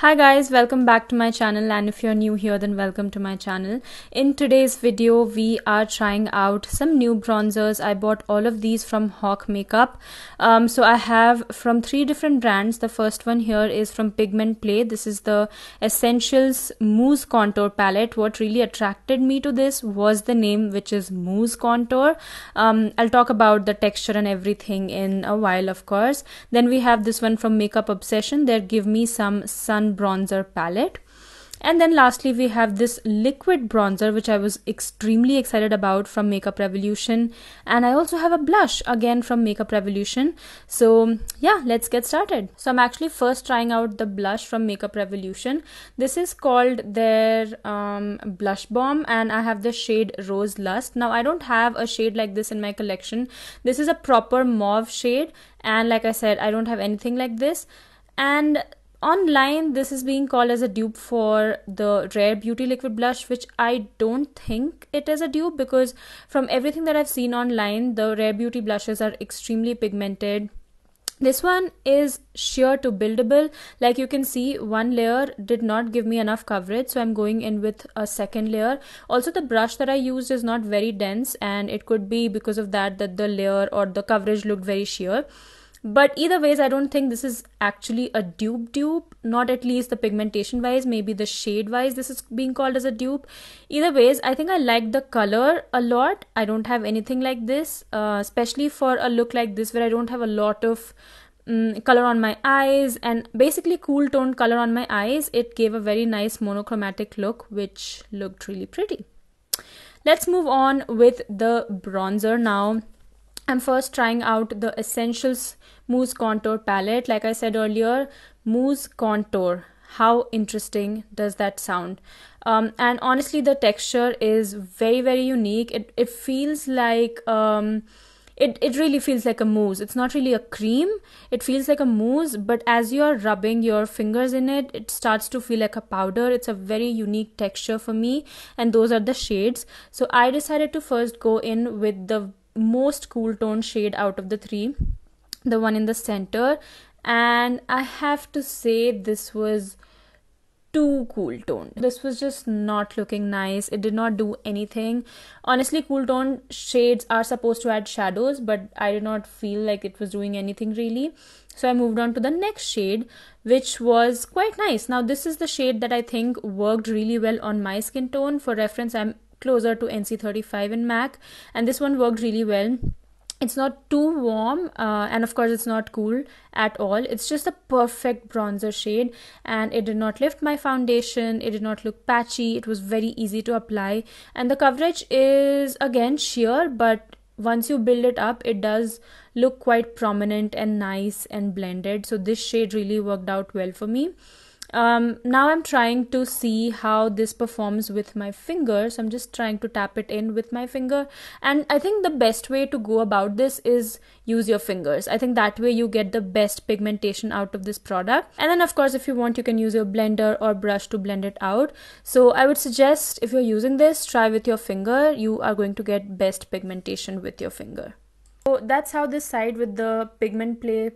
Hi guys, welcome back to my channel, and if you're new here then welcome to my channel. In today's video we are trying out some new bronzers. I bought all of these from Hawk Makeup. So I have from 3 different brands. The first one here is from Pigment. This is the Essentials Mousse Contour Palette. What really attracted me to this was the name, which is Mousse Contour. I'll talk about the texture and everything in a while, of course. Then we have this one from Makeup Obsession. They give me some sun bronzer palette. And then lastly we have this liquid bronzer, which I was extremely excited about, from Makeup Revolution. And I also have a blush again from Makeup Revolution. So yeah, let's get started. So I'm actually first trying out the blush from Makeup Revolution. This is called their blush bomb, and I have the shade Rose Lust. Now I don't have a shade like this in my collection. This is a proper mauve shade, and like I said, I don't have anything like this. And online this is being called as a dupe for the Rare Beauty liquid blush, which I don't think it is a dupe, because from everything that I've seen online, the Rare Beauty blushes are extremely pigmented. This one is sheer to buildable. Like you can see, one layer did not give me enough coverage, so I'm going in with a second layer. Also, the brush that I used is not very dense, and it could be because of that the layer or the coverage looked very sheer. But either ways, I don't think this is actually a dupe, not at least the pigmentation wise. Maybe the shade wise this is being called as a dupe. Either ways, I think I like the color a lot. I don't have anything like this, especially for a look like this where I don't have a lot of color on my eyes, and basically cool toned color on my eyes. It gave a very nice monochromatic look, which looked really pretty. Let's move on with the bronzer now. I'm first trying out the Essentials Mousse Contour Palette. Like I said earlier, Mousse Contour. How interesting does that sound? And honestly, the texture is very, very unique. It feels like, it really feels like a mousse. It's not really a cream. It feels like a mousse, but as you're rubbing your fingers in it, it starts to feel like a powder. It's a very unique texture for me, and those are the shades. So I decided to first go in with the most cool tone shade out of the 3, the one in the center, and I have to say this was too cool toned. This was just not looking nice. It did not do anything. Honestly, cool tone shades are supposed to add shadows, but I did not feel like it was doing anything really. So I moved on to the next shade, which was quite nice. Now this is the shade that I think worked really well on my skin tone. For reference, I'm closer to NC35 in MAC, and this one worked really well. It's not too warm, and of course it's not cool at all. It's just a perfect bronzer shade, and it did not lift my foundation. It did not look patchy. It was very easy to apply, and the coverage is again sheer, but once you build it up, it does look quite prominent and nice and blended. So this shade really worked out well for me. Now I'm trying to see how this performs with my finger. So I'm just trying to tap it in with my finger, and I think the best way to go about this is use your fingers. I think that way you get the best pigmentation out of this product. And then of course, if you want, you can use your blender or brush to blend it out. So I would suggest, if you're using this, try with your finger. You are going to get best pigmentation with your finger. So that's how this side with the Pigment Play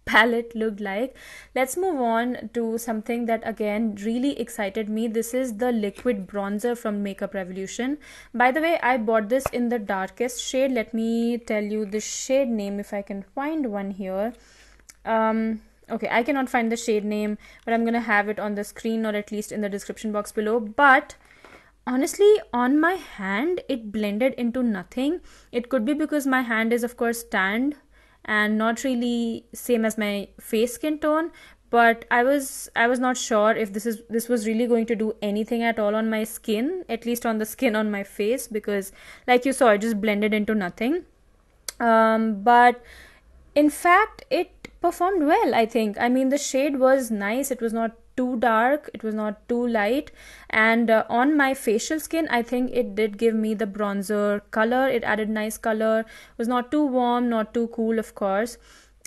palette looked like. Let's move on to something that again really excited me. This is the liquid bronzer from Makeup Revolution. By the way, I bought this in the darkest shade. Let me tell you the shade name if I can find one here. Okay, I cannot find the shade name, but I'm gonna have it on the screen, or at least in the description box below. But honestly, on my hand it blended into nothing. It could be because my hand is of course tanned and not really same as my face skin tone, but I was not sure if this was really going to do anything at all on my skin, at least on the skin on my face, because like you saw, it just blended into nothing. But in fact it performed well, I think. I mean, the shade was nice. It was not too dark, it was not too light, and on my facial skin I think it did give me the bronzer color. It added nice color. It was not too warm, not too cool, of course,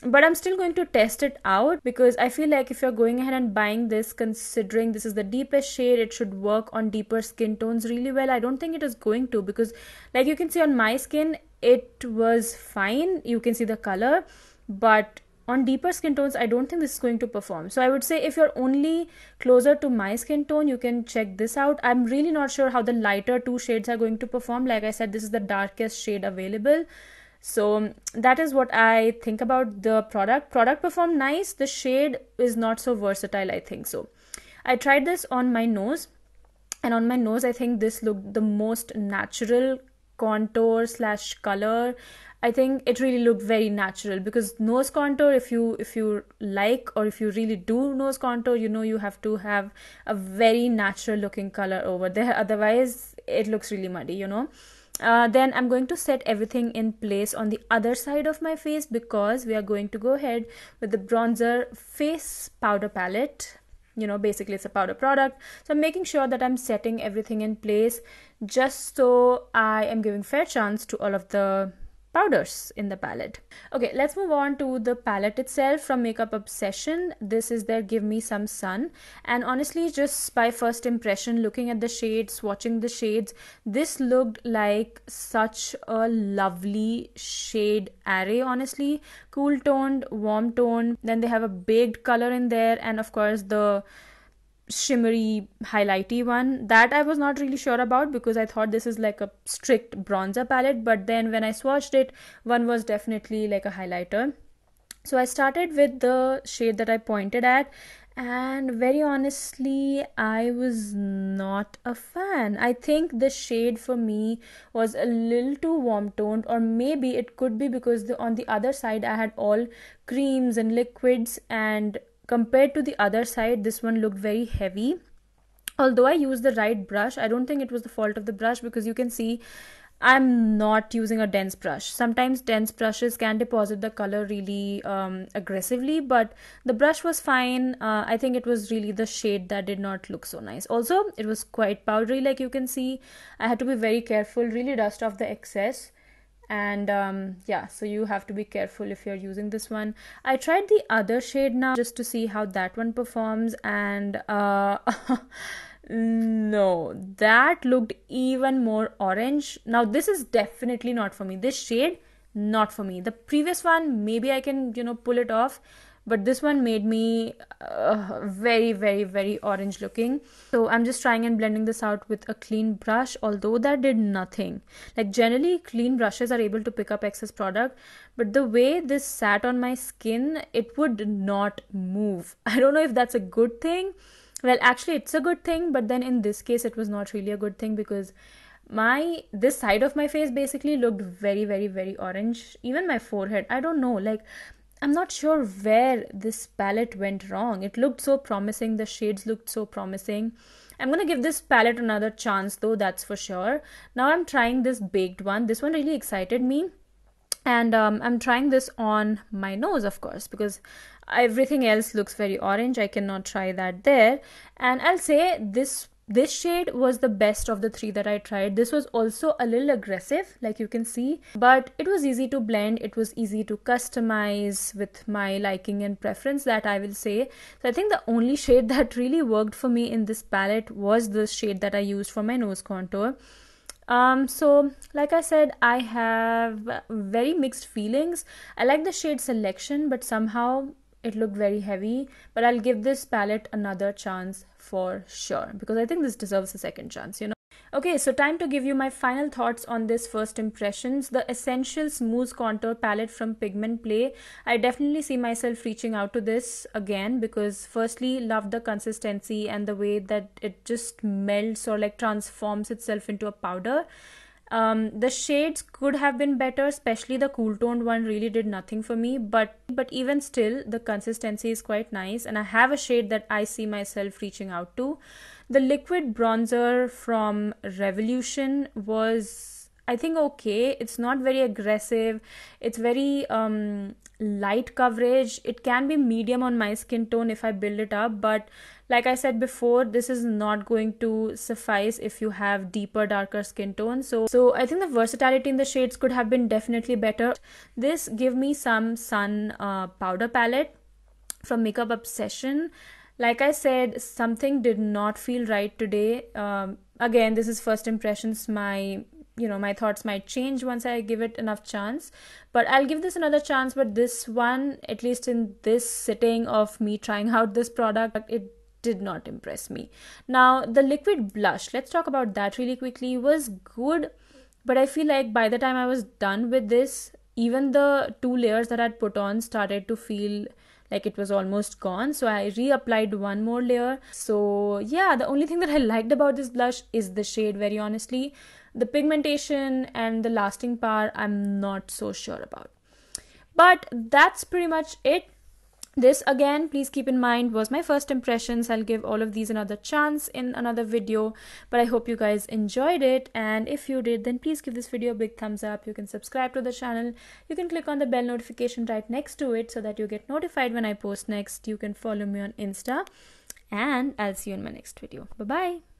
but I'm still going to test it out, because I feel like if you're going ahead and buying this, considering this is the deepest shade, it should work on deeper skin tones really well. I don't think it is going to, because like you can see on my skin, it was fine. You can see the color, but on deeper skin tones, I don't think this is going to perform. So I would say if you're only closer to my skin tone, you can check this out. I'm really not sure how the lighter 2 shades are going to perform. Like I said, this is the darkest shade available. So that is what I think about the product. Product performed nice. The shade is not so versatile, I think so. I tried this on my nose, and on my nose I think this looked the most natural contour slash color. I think it really looked very natural, because nose contour, if you like, or if you really do nose contour, you know, you have to have a very natural looking color over there, otherwise it looks really muddy, you know. Then I'm going to set everything in place on the other side of my face, because we are going to go ahead with the bronzer face powder palette. You know, basically it's a powder product, so I'm making sure that I'm setting everything in place, just so I am giving fair chance to all of the powders in the palette. Okay, let's move on to the palette itself. From Makeup Obsession, this is their Give Me Some Sun, and honestly, just by first impression, looking at the shades, swatching the shades, this looked like such a lovely shade array. Honestly, cool toned, warm toned, then they have a baked color in there, and of course the shimmery highlighty one that I was not really sure about, because I thought this is like a strict bronzer palette, but then when I swatched it, one was definitely like a highlighter. So I started with the shade that I pointed at, and very honestly, I was not a fan. I think the shade for me was a little too warm toned, or maybe it could be because on the other side I had all creams and liquids, and compared to the other side, this one looked very heavy. Although I used the right brush, I don't think it was the fault of the brush, because you can see I'm not using a dense brush. Sometimes dense brushes can deposit the color really aggressively, but the brush was fine. I think it was really the shade that did not look so nice. Also, it was quite powdery, like you can see. I had to be very careful, really dust off the excess. And yeah, so you have to be careful if you're using this one. I tried the other shade now just to see how that one performs, and no, that looked even more orange. Now this is definitely not for me. This shade, not for me. The previous one, maybe I can, you know, pull it off, but this one made me very, very, very orange looking. So I'm just trying and blending this out with a clean brush, although that did nothing. Like generally clean brushes are able to pick up excess product, but the way this sat on my skin, it would not move. I don't know if that's a good thing. Well, actually it's a good thing, but then in this case it was not really a good thing, because this side of my face basically looked very, very, very orange. Even my forehead, I don't know, like I'm not sure where this palette went wrong. It looked so promising. The shades looked so promising. I'm going to give this palette another chance though, that's for sure. Now I'm trying this baked one. This one really excited me. And I'm trying this on my nose, of course, because everything else looks very orange. I cannot try that there. And I'll say this shade was the best of the 3 that I tried. This was also a little aggressive, like you can see, but it was easy to blend. It was easy to customize with my liking and preference, that I will say. So I think the only shade that really worked for me in this palette was the shade that I used for my nose contour. So like I said, I have very mixed feelings. I like the shade selection, but somehow it looked very heavy. But I'll give this palette another chance for sure, because I think this deserves a second chance, you know. Okay, so time to give you my final thoughts on this first impressions. The Essential Smooth Contour Palette from Pigment Play. I definitely see myself reaching out to this again, because firstly, love the consistency and the way that it just melts or like transforms itself into a powder. The shades could have been better, especially the cool toned one really did nothing for me, but even still the consistency is quite nice, and I have a shade that I see myself reaching out to. The liquid bronzer from Revolution was, I think, okay. It's not very aggressive. It's very light coverage. It can be medium on my skin tone if I build it up, but like I said before, this is not going to suffice if you have deeper, darker skin tones. So I think the versatility in the shades could have been definitely better. This Give Me Some Sun powder palette from Makeup Obsession. Like I said, something did not feel right today. Again, this is first impressions. My my thoughts might change once I give it enough chance, but I'll give this another chance. But this one, at least in this sitting of me trying out this product, it did not impress me. Now the liquid blush, let's talk about that really quickly, was good, but I feel like by the time I was done with this, even the 2 layers that I'd put on started to feel like it was almost gone, so I reapplied one more layer. So yeah, the only thing that I liked about this blush is the shade, very honestly. The pigmentation and the lasting power, I'm not so sure about. But that's pretty much it. This, again, please keep in mind, was my first impressions. I'll give all of these another chance in another video, but I hope you guys enjoyed it, and if you did, then please give this video a big thumbs up. You can subscribe to the channel. You can click on the bell notification right next to it so that you get notified when I post next. You can follow me on Insta, and I'll see you in my next video. Bye bye.